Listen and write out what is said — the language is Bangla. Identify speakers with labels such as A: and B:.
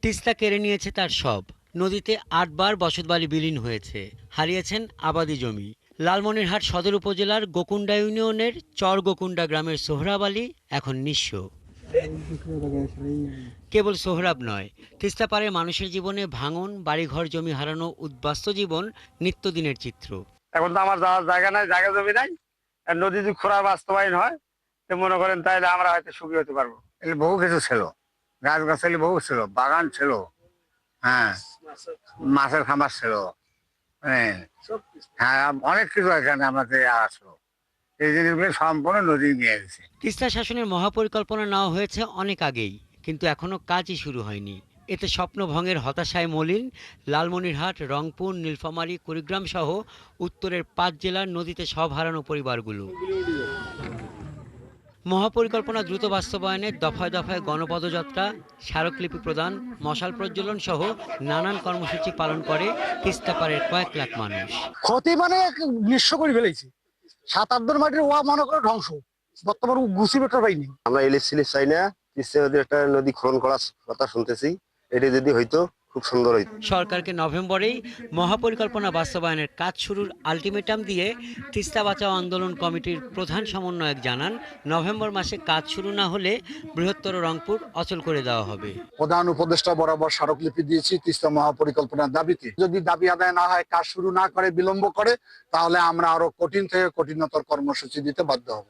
A: তিস্তা কেড়ে নিয়েছে তার সব। নদীতে ৮ বার বসতবাড়ি বিলীন হয়েছে, হারিয়েছেন আবাদি জমি। লালমনিরহাট সদর উপজেলার গোকুন্ডা ইউনিয়নের চর গোকুন্ডা গ্রামের সোহরাব আলী এখন নিঃস্ব। কেবল সোহরাব নয়, তিস্তা পারে মানুষের জীবনে ভাঙন, বাড়িঘর, জমি হারানো, উদ্বাস্তু জীবন নিত্যদিনের চিত্র।
B: এখন তো আমার যাওয়ার জায়গা নাই, জায়গা জমি নাই। আর নদী যদি খোঁড়া বাস্তবায়ন হয় তো মনে করেন তাইলে আমরা হয়তো সুখী হতে পারবো। এর বহু কিছু ছিল, গাছ গাছালি বহু ছিল, বাগান ছিল, হ্যাঁ, মাছের খামার ছিল, হ্যাঁ, হ্যাঁ, অনেক কিছু এখানে আমাদের আসলো। এই জিনিসগুলো সম্পূর্ণ নদী নিয়ে গেছে।
A: তিস্তা শাসনের মহাপরিকল্পনা নেওয়া হয়েছে অনেক আগেই, কিন্তু এখনো কাজই শুরু হয়নি। এতে স্বপ্নভঙ্গের হতাশায় মলিন লালমনিরহাট, রংপুর, নীলফামারী, কুড়িগ্রাম সহ উত্তরের ৫ জেলার নদীতে সব হারানো পরিবারগুলো। মহাপরিকল্পনা দ্রুত বাস্তবায়নে দফায় দফায় গণপদযাত্রা, স্মারকলিপি প্রদান, মশাল প্রজ্বলন সহ নানান কর্মসূচি পালন করে তিস্তা পাড়ের কয়েক লাখ মানুষ।
C: ক্ষতি মানে নিঃস্ব করে ফেলেছি। ৭-৮ মাটির ওয়া মনে করে ধ্বংস। বর্তমান গুছি বেটার পাইনি।
D: আমরা ইলিশ সিলিশ চাই না, তিস্তা নদীর একটা নদী খনন করার কথা শুনতেছি। এটি যদি হইতো খুব সুন্দর হইতো।
A: সরকারকে নভেম্বরেই মহাপরিকল্পনা বাস্তবায়নের কাজ শুরুর আলটিমেটাম দিয়ে তিস্তা বাঁচাও আন্দোলন কমিটির প্রধান সমন্বয়ক জানান, নভেম্বর মাসে কাজ শুরু না হলে বৃহত্তর রংপুর অচল করে দেওয়া হবে।
C: প্রধান উপদেষ্টা বরাবর স্মারকলিপি দিয়েছি তিস্তা মহাপরিকল্পনার দাবিতে। যদি দাবি আদায় না হয়, কাজ শুরু না করে, বিলম্ব করে, তাহলে আমরা আরো কঠিন থেকে কঠিনতর কর্মসূচি দিতে বাধ্য হব।